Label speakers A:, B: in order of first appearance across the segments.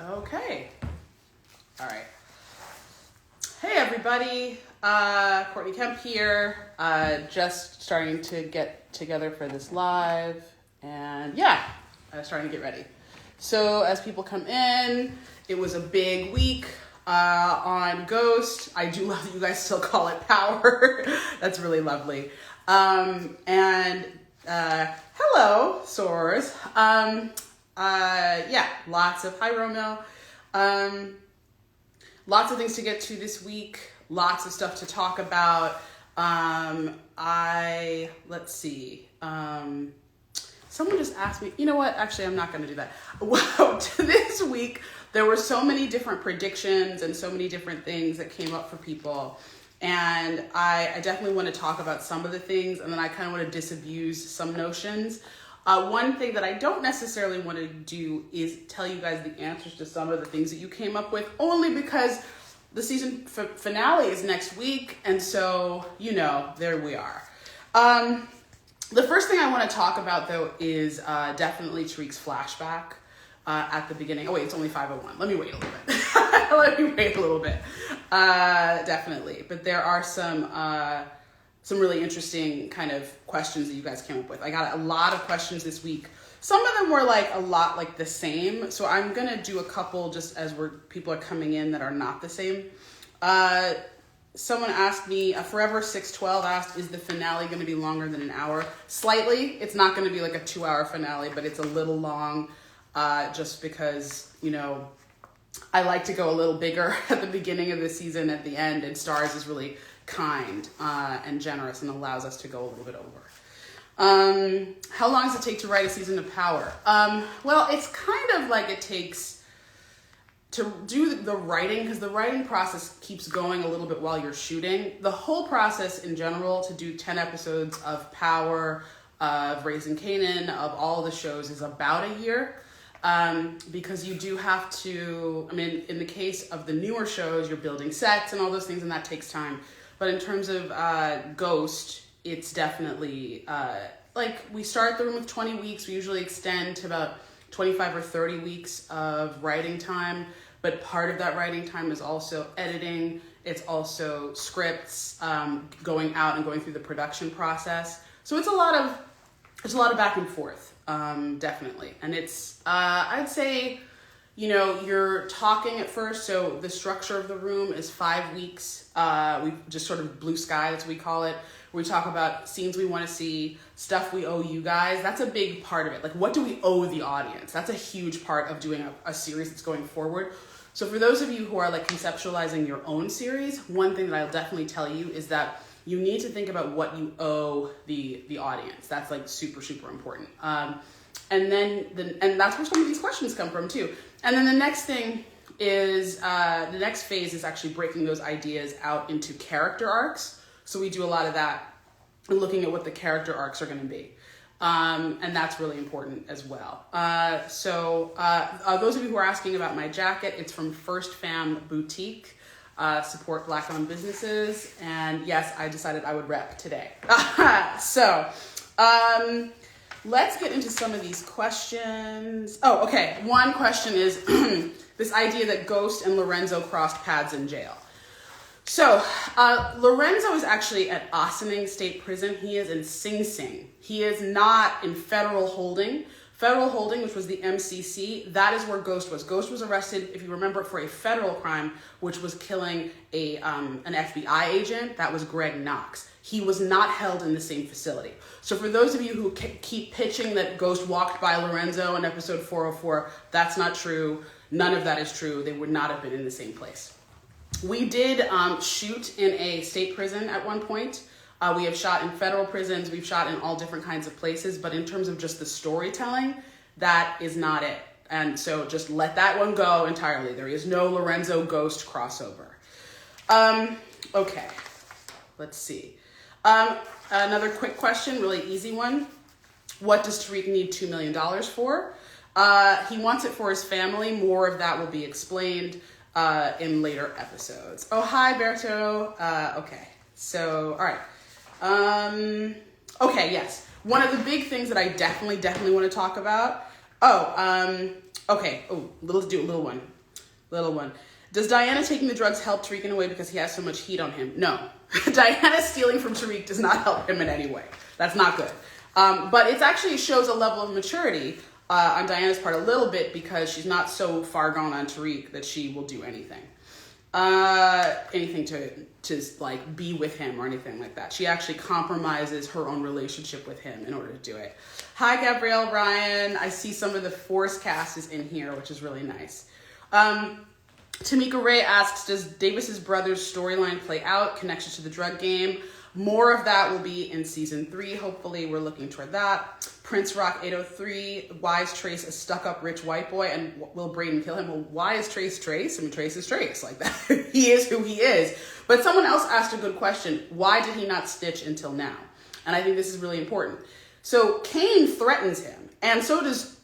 A: Okay. All right. Hey, everybody. Courtney Kemp here. Just starting to get together for this live. And yeah, starting to get ready. So as people come in, it was a big week on Ghost. I do love that you guys still call it Power. That's really lovely. Hello, Soars. Lots of, hi Romeo. Lots of things to get to this week. Lots of stuff to talk about. Let's see. Someone just asked me, you know what? Actually, I'm not going to do that. Well, this week, there were so many different predictions and so many different things that came up for people. And I definitely want to talk about some of the things, and then I kind of want to disabuse some notions. One thing that I don't necessarily want to do is tell you guys the answers to some of the things that you came up with, only because the season finale is next week, and so, there we are. The first thing I want to talk about, though, is definitely Tariq's flashback at the beginning. Oh, wait, it's only 5:01. Let me wait a little bit. Definitely. But there are some really interesting kind of questions that you guys came up with. I got a lot of questions this week. Some of them were a lot like the same. So I'm going to do a couple just as people are coming in that are not the same. Someone asked me, Forever 612 asked, is the finale going to be longer than an hour? Slightly. It's not going to be like a 2-hour finale, but it's a little long just because, I like to go a little bigger at the beginning of the season, at the end, and Stars is really kind and generous and allows us to go a little bit over. How long does it take to write a season of Power? Well, it's kind of like it takes to do the writing, because the writing process keeps going a little bit while you're shooting. The whole process in general to do 10 episodes of Power, of Raising Kanan, of all the shows is about a year. Because you do have to, in the case of the newer shows, you're building sets and all those things, and that takes time. But in terms of Ghost, it's definitely, we start the room with 20 weeks. We usually extend to about 25 or 30 weeks of writing time. But part of that writing time is also editing. It's also scripts, going out and going through the production process. So it's a lot of back and forth. Definitely. And it's, I'd say, you're talking at first. So the structure of the room is 5 weeks. We just sort of blue sky, that's what we call it. We talk about scenes we want to see, stuff we owe you guys. That's a big part of it. What do we owe the audience? That's a huge part of doing a series that's going forward. So for those of you who are conceptualizing your own series, one thing that I'll definitely tell you is that you need to think about what you owe the audience. That's super, super important. And that's where some of these questions come from too. And then the next thing is, the next phase is actually breaking those ideas out into character arcs. So we do a lot of that and looking at what the character arcs are going to be. And that's really important as well. Those of you who are asking about my jacket, it's from First Fam Boutique. Support Black-owned businesses, and yes, I decided I would rep today. Let's get into some of these questions. Oh, okay. One question is this idea that Ghost and Lorenzo crossed paths in jail. So Lorenzo is actually at Ossining State Prison. He is in Sing Sing. He is not in federal holding. Federal holding, which was the MCC, that is where Ghost was. Ghost was arrested, if you remember, for a federal crime, which was killing an FBI agent. That was Greg Knox. He was not held in the same facility. So for those of you who keep pitching that Ghost walked by Lorenzo in episode 404, that's not true. None of that is true. They would not have been in the same place. We did shoot in a state prison at one point. We have shot in federal prisons. We've shot in all different kinds of places. But in terms of just the storytelling, that is not it. And so just let that one go entirely. There is no Lorenzo Ghost crossover. Okay, let's see. Another quick question, really easy one. What does Tariq need $2 million for? He wants it for his family. More of that will be explained in later episodes. Oh, hi, Berto. Okay, so, all right. Okay, yes. One of the big things that I definitely want to talk about. Okay. Oh, let's do a little one. Little one. Does Diana taking the drugs help Tariq in a way because he has so much heat on him? No. Diana stealing from Tariq does not help him in any way. That's not good. But it actually shows a level of maturity on Diana's part a little bit, because she's not so far gone on Tariq that she will do anything. Anything to like be with him or anything like that. She actually compromises her own relationship with him in order to do it. Hi, Gabrielle Ryan. I see some of the Force cast is in here, which is really nice. Tamika Ray asks, does Davis's brother's storyline play out, connection to the drug game? More of that will be in season 3. Hopefully, we're looking toward that. Prince Rock 803, why is Trace a stuck-up rich white boy and will Braden kill him? Well, why is Trace Trace? I mean, Trace is Trace. Like that. He is who he is. But someone else asked a good question. Why did he not snitch until now? And I think this is really important. So Kane threatens him, and so does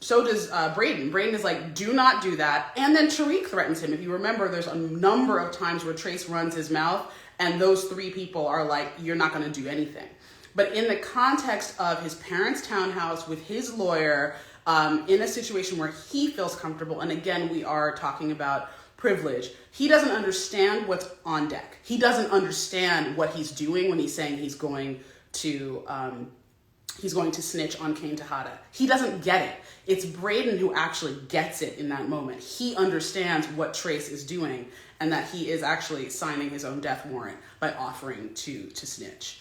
A: Braden. Braden is like, do not do that. And then Tariq threatens him. If you remember, there's a number of times where Trace runs his mouth, and those 3 people are like, you're not going to do anything. But in the context of his parents' townhouse with his lawyer, in a situation where he feels comfortable, and again, we are talking about privilege, he doesn't understand what's on deck. He doesn't understand what he's doing when he's saying he's going to snitch on Kane Tejada. He doesn't get it. It's Braden who actually gets it in that moment. He understands what Trace is doing, and that he is actually signing his own death warrant by offering to snitch.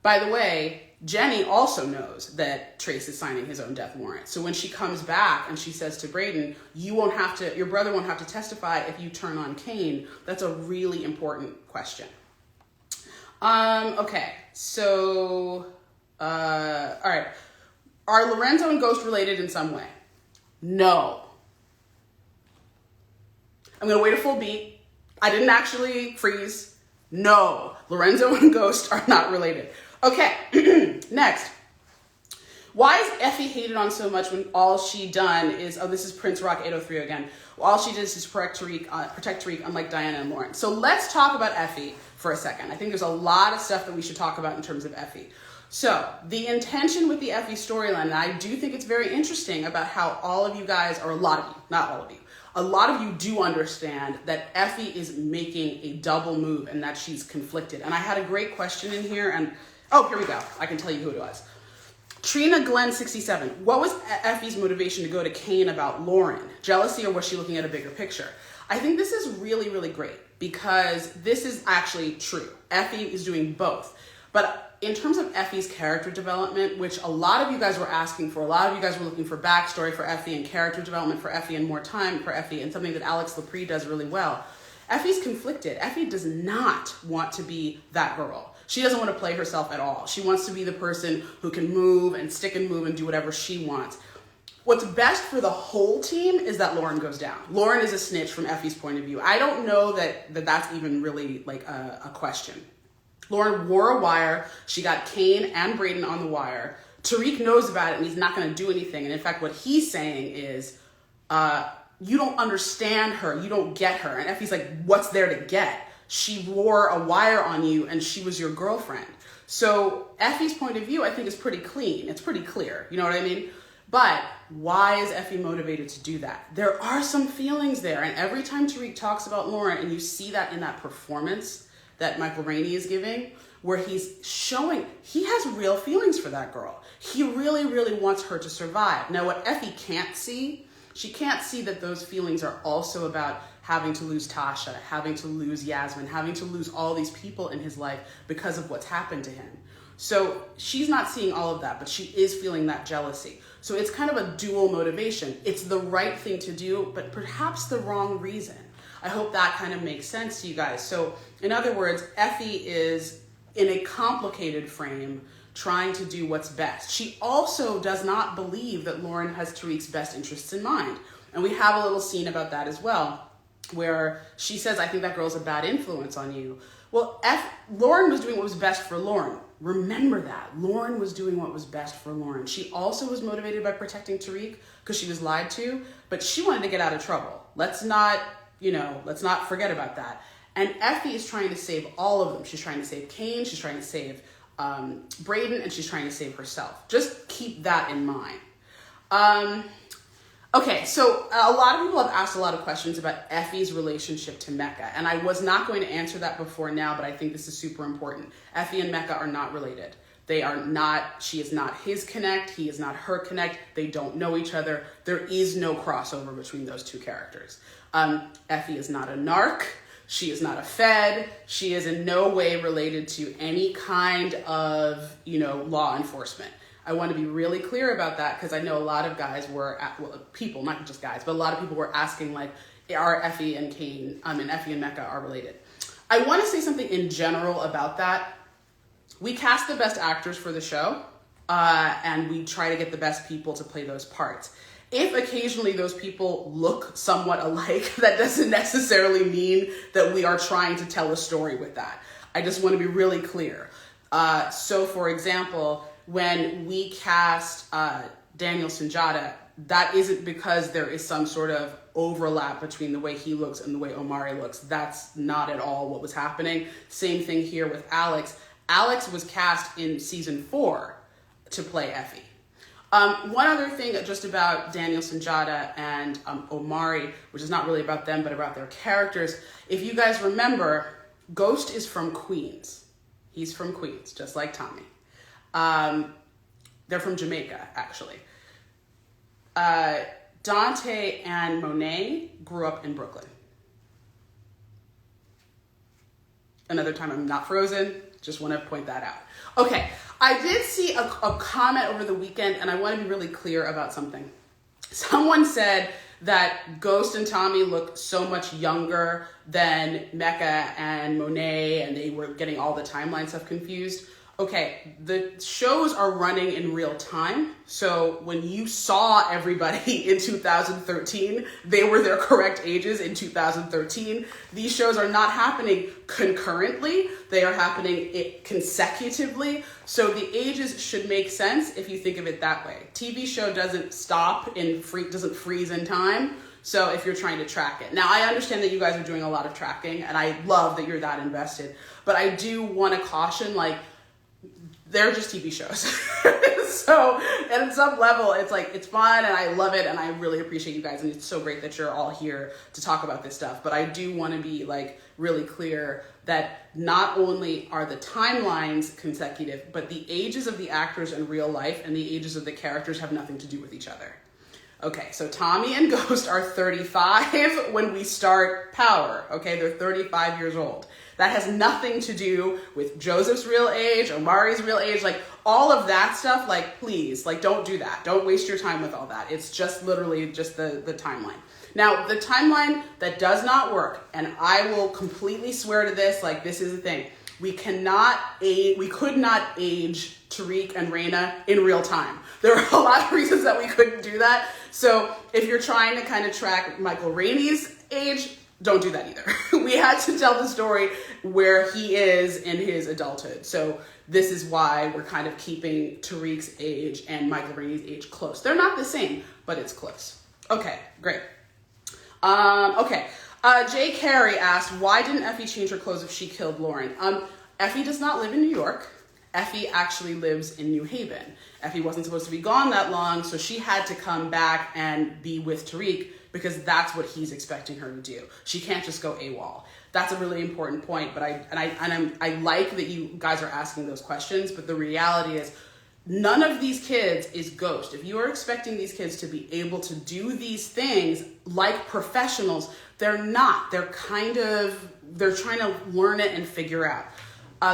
A: By the way, Jenny also knows that Trace is signing his own death warrant. So when she comes back and she says to Braden, your brother won't have to testify if you turn on Kane, that's a really important question. Okay, so, all right. Are Lorenzo and Ghost related in some way? No. I'm going to wait a full beat. I didn't actually freeze. No, Lorenzo and Ghost are not related. Okay, next. Why is Effie hated on so much when all she done is, this is Prince Rock 803 again. All she did is protect Tariq, unlike Diana and Lauren. So let's talk about Effie for a second. I think there's a lot of stuff that we should talk about in terms of Effie. So the intention with the Effie storyline, and I do think it's very interesting about how all of you guys, or a lot of you, not all of you, a lot of you do understand that Effie is making a double move and that she's conflicted. And I had a great question in here, and here we go. I can tell you who it was. Trina Glenn 67. What was Effie's motivation to go to Kane about Lauren? Jealousy, or was she looking at a bigger picture? I think this is really, really great, because this is actually true. Effie is doing both. But in terms of Effie's character development, which a lot of you guys were asking for, a lot of you guys were looking for backstory for Effie and character development for Effie and more time for Effie, and something that Alex Lepre does really well. Effie's conflicted. Effie does not want to be that girl. She doesn't want to play herself at all. She wants to be the person who can move and stick and move and do whatever she wants. What's best for the whole team is that Lauren goes down. Lauren is a snitch from Effie's point of view. I don't know that's even really like a question. Lauren wore a wire. She got Kane and Braden on the wire. Tariq knows about it and he's not going to do anything. And in fact, what he's saying is, you don't understand her. You don't get her. And Effie's like, what's there to get? She wore a wire on you and she was your girlfriend. So Effie's point of view, I think, is pretty clean. It's pretty clear. You know what I mean? But why is Effie motivated to do that? There are some feelings there. And every time Tariq talks about Lauren, and you see that in that performance that Michael Rainey is giving, where he's showing he has real feelings for that girl. He really, really wants her to survive. Now, what Effie can't see, she can't see that those feelings are also about having to lose Tasha, having to lose Yasmin, having to lose all these people in his life because of what's happened to him. So she's not seeing all of that, but she is feeling that jealousy. So it's kind of a dual motivation. It's the right thing to do, but perhaps the wrong reason. I hope that kind of makes sense to you guys. So in other words, Effie is in a complicated frame trying to do what's best. She also does not believe that Lauren has Tariq's best interests in mind. And we have a little scene about that as well, where she says, I think that girl's a bad influence on you. Well, Lauren was doing what was best for Lauren. Remember that. Lauren was doing what was best for Lauren. She also was motivated by protecting Tariq because she was lied to, but she wanted to get out of trouble. Let's not forget about that. And Effie is trying to save all of them. She's trying to save Kane, she's trying to save Braden, and she's trying to save herself. Just keep that in mind. Okay, so a lot of people have asked a lot of questions about Effie's relationship to Mecca, and I was not going to answer that before now, but I think this is super important. Effie and Mecca are not related. They are not, she is not his connect, he is not her connect, they don't know each other. There is no crossover between those two characters. Effie is not a narc, she is not a fed, she is in no way related to any kind of, law enforcement. I want to be really clear about that because I know a lot of guys people, not just guys, but a lot of people were asking like, are Effie and Effie and Mecca are related. I want to say something in general about that. We cast the best actors for the show, and we try to get the best people to play those parts. If occasionally those people look somewhat alike, that doesn't necessarily mean that we are trying to tell a story with that. I just want to be really clear. So for example, when we cast Daniel Sunjata, that isn't because there is some sort of overlap between the way he looks and the way Omari looks. That's not at all what was happening. Same thing here with Alex. Alex was cast in season 4 to play Effie. One other thing just about Daniel Sunjata and Omari, which is not really about them, but about their characters. If you guys remember, Ghost is from Queens. He's from Queens, just like Tommy. They're from Jamaica, actually. Dante and Monet grew up in Brooklyn. Another time I'm not frozen, just want to point that out. Okay, I did see a comment over the weekend, and I want to be really clear about something. Someone said that Ghost and Tommy look so much younger than Mecca and Monet, and they were getting all the timeline stuff confused. Okay, the shows are running in real time. So when you saw everybody in 2013, they were their correct ages in 2013. These shows are not happening concurrently. They are happening consecutively. So the ages should make sense if you think of it that way. TV show doesn't stop doesn't freeze in time. So if you're trying to track it. Now, I understand that you guys are doing a lot of tracking, and I love that you're that invested. But I do want to caution, they're just TV shows. So at some level, it's fun and I love it and I really appreciate you guys. And it's so great that you're all here to talk about this stuff. But I do want to be really clear that not only are the timelines consecutive, but the ages of the actors in real life and the ages of the characters have nothing to do with each other. Okay, so Tommy and Ghost are 35 when we start Power. Okay, they're 35 years old. That has nothing to do with Joseph's real age, Omari's real age, all of that stuff. Please, don't do that. Don't waste your time with all that. It's just literally just the timeline. Now, the timeline that does not work, and I will completely swear to this, this is the thing. We could not age Tariq and Raina in real time. There are a lot of reasons that we couldn't do that. So if you're trying to kind of track Michael Rainey's age, don't do that either. We had to tell the story where he is in his adulthood. So this is why we're kind of keeping Tariq's age and Michael Rainey's age close. They're not the same, but it's close. Okay, great. Jay Carey asked, why didn't Effie change her clothes if she killed Lauren? Effie does not live in New York. Effie actually lives in New Haven. Effie wasn't supposed to be gone that long, so she had to come back and be with Tariq because that's what he's expecting her to do. She can't just go AWOL. That's a really important point, but I like that you guys are asking those questions, but the reality is none of these kids is Ghost. If you are expecting these kids to be able to do these things like professionals, they're not. They're trying to learn it and figure out.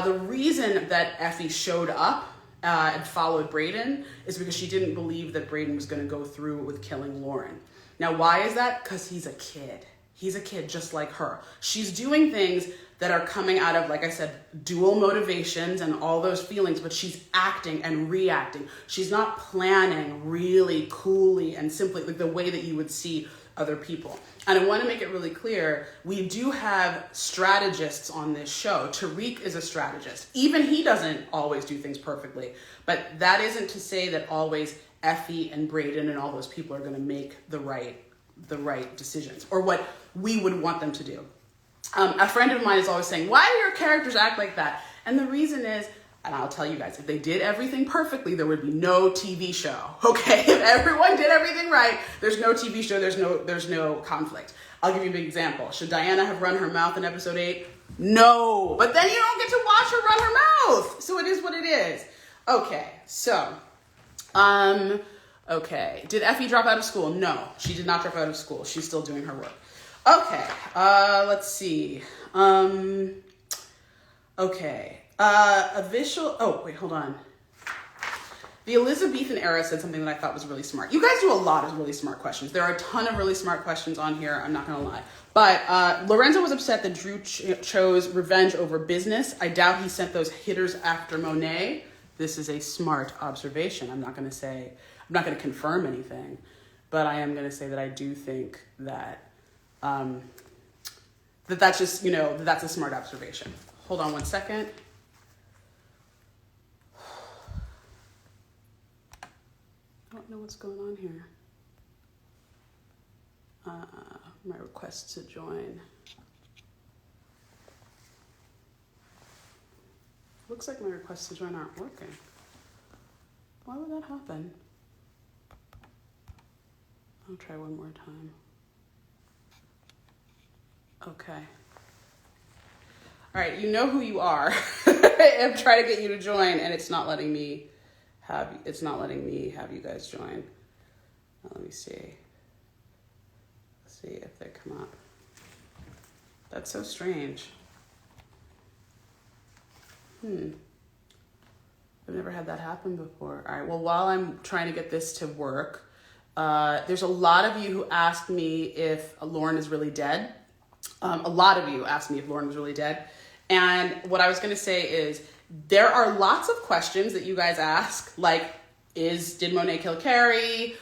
A: The reason that Effie showed up and followed Brayden is because she didn't believe that Brayden was going to go through with killing Lauren. Now, why is that? Because he's a kid. He's a kid just like her. She's doing things that are coming out of, like I said, dual motivations and all those feelings, but she's acting and reacting. She's not planning really coolly and simply the way that you would see other people. And I want to make it really clear, we do have strategists on this show. Tariq is a strategist. Even he doesn't always do things perfectly, but that isn't to say that always Effie and Brayden and all those people are going to make the right decisions or what we would want them to do. A friend of mine is always saying, why do your characters act like that? And the reason is, And I'll tell you guys, if they did everything perfectly, there would be no TV show. Okay, if everyone did everything right, there's no TV show, there's no conflict. I'll give you a big example. Should Diana have run her mouth in episode 8? No, but then you don't get to watch her run her mouth. So it is what it is. Okay, so, okay. Did Effie drop out of school? No, she did not drop out of school. She's still doing her work. Okay, let's see. Okay. Oh, wait, hold on. The Elizabethan era said something that I thought was really smart. You guys do a lot of really smart questions. There are a ton of really smart questions on here. I'm not going to lie. But Lorenzo was upset that Drew chose revenge over business. I doubt he sent those hitters after Monet. This is a smart observation. I'm not going to confirm anything, but I am going to say that I do think that that's just, that's a smart observation. Hold on one second. I don't know what's going on here. My requests to join. Looks like my requests to join aren't working. Why would that happen? I'll try one more time. Okay. All right, you know who you are. I'm trying to get you to join, and it's not letting me have you guys join. Let me see. Let's see if they come up. That's so strange. I've never had that happen before. All right, well, while I'm trying to get this to work, there's a lot of you who asked me if Lauren is really dead. A lot of you asked me if Lauren was really dead. And what I was going to say is there are lots of questions that you guys ask, like, did Monet kill Carrie?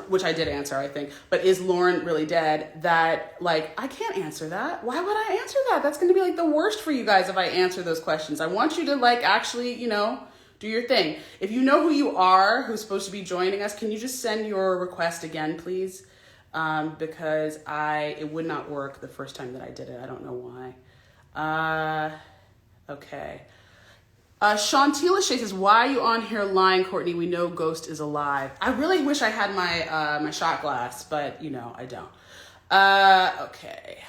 A: Which I did answer, I think, but is Lauren really dead? That, like, I can't answer that. Why would I answer that? That's going to be like the worst for you guys if I answer those questions. I want you to, like, actually, do your thing. If you know who you are, who's supposed to be joining us, can you just send your request again, please? Because it would not work the first time that I did it. I don't know why. Okay. Shantila Shea says, why are you on here lying, Courtney? We know Ghost is alive. I really wish I had my shot glass, but I don't. Okay.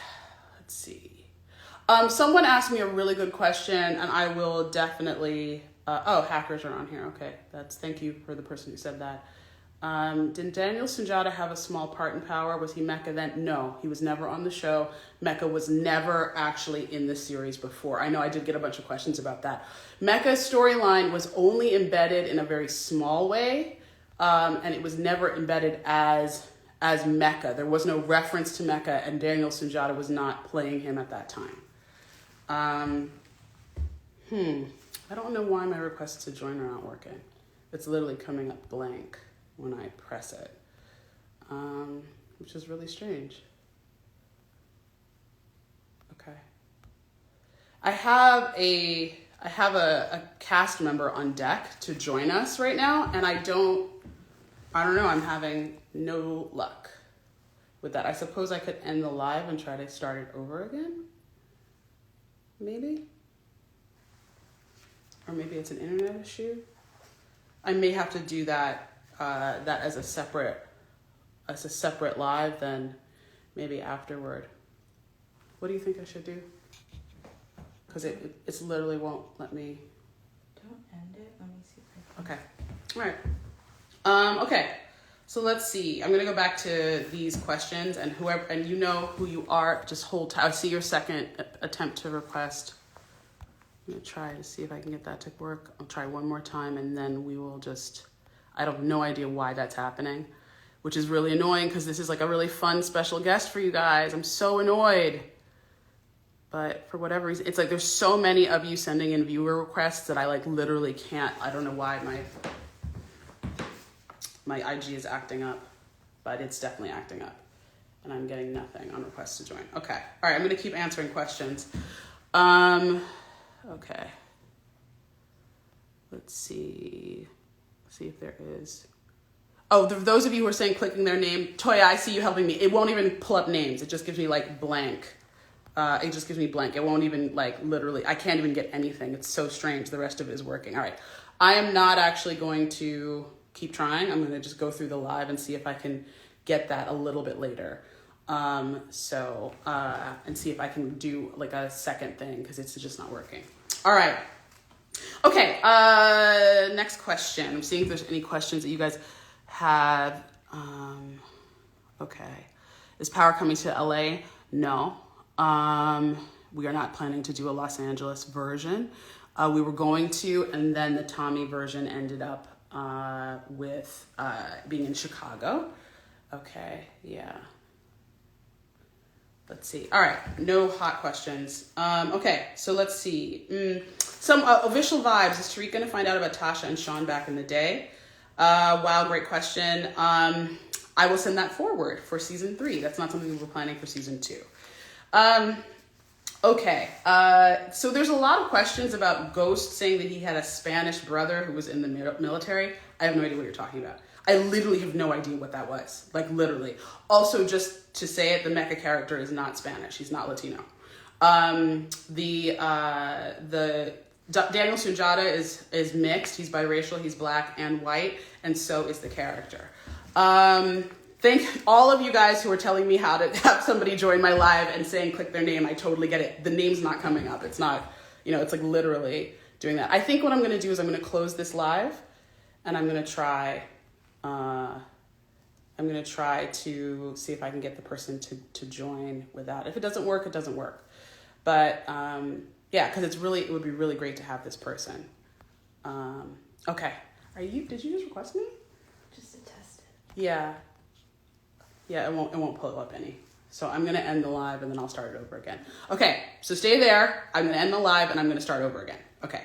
A: Let's see. Someone asked me a really good question, and I will definitely, hackers are on here. Okay. Thank you for the person who said that. Did Daniel Sunjata have a small part in Power? Was he Mecca then? No, he was never on the show. Mecca was never actually in the series before. I know I did get a bunch of questions about that. Mecca's storyline was only embedded in a very small way, and it was never embedded as Mecca. There was no reference to Mecca, and Daniel Sunjata was not playing him at that time. I don't know why my requests to join are not working. It's literally coming up blank when I press it, which is really strange. Okay. I have a cast member on deck to join us right now, and I don't know, I'm having no luck with that. I suppose I could end the live and try to start it over again, maybe? Or maybe it's an internet issue. I may have to do that as a separate live, then maybe afterward. What do you think I should do? Because it's literally won't let me.
B: Don't end it. Let me see if I can.
A: Okay. All right. Okay. So let's see. I'm gonna go back to these questions, and you know who you are. Just hold tight. I see your second attempt to request. I'm gonna try to see if I can get that to work. I'll try one more time, and then we will just. I have no idea why that's happening, which is really annoying because this is like a really fun special guest for you guys. I'm so annoyed. But for whatever reason, it's like there's so many of you sending in viewer requests that I like literally can't. I don't know why my IG is acting up, but it's definitely acting up. And I'm getting nothing on requests to join. Okay. All right, I'm going to keep answering questions. Okay. Let's see if there is. Oh, those of you who are saying clicking their name, Toya, I see you helping me. It won't even pull up names. It just gives me like blank. It just gives me blank. It won't even like literally, I can't even get anything. It's so strange. The rest of it is working. All right. I am not actually going to keep trying. I'm going to just go through the live and see if I can get that a little bit later. And see if I can do like a second thing because it's just not working. All right. Okay. Next question. I'm seeing if there's any questions that you guys have. Okay. Is Power coming to LA? No. We are not planning to do a Los Angeles version. We were going to, and then the Tommy version ended up with being in Chicago. Okay, yeah. Let's see. All right, no hot questions. Okay, so let's see. Some official vibes. Is Tariq going to find out about Tasha and Sean back in the day? Wow, great question. I will send that forward for season 3. That's not something we were planning for season 2. Okay, so there's a lot of questions about Ghost saying that he had a Spanish brother who was in the military. I have no idea what you're talking about. I literally have no idea what that was, like literally. Also, just to say it, the mecha character is not Spanish. He's not Latino. The Daniel Sunjata is mixed. He's biracial. He's black and white, and so is the character. Thank all of you guys who are telling me how to have somebody join my live and saying click their name. I totally get it. The name's not coming up. It's not, it's like literally doing that. I think what I'm going to do is I'm going to close this live and I'm going to try to see if I can get the person to join without. If it doesn't work, it doesn't work. But yeah, because it would be really great to have this person. Okay. Did you just request me?
B: Just to test it.
A: Yeah. Yeah, it won't pull up any. So I'm going to end the live and then I'll start it over again. Okay, so stay there. I'm going to end the live and I'm going to start over again. Okay.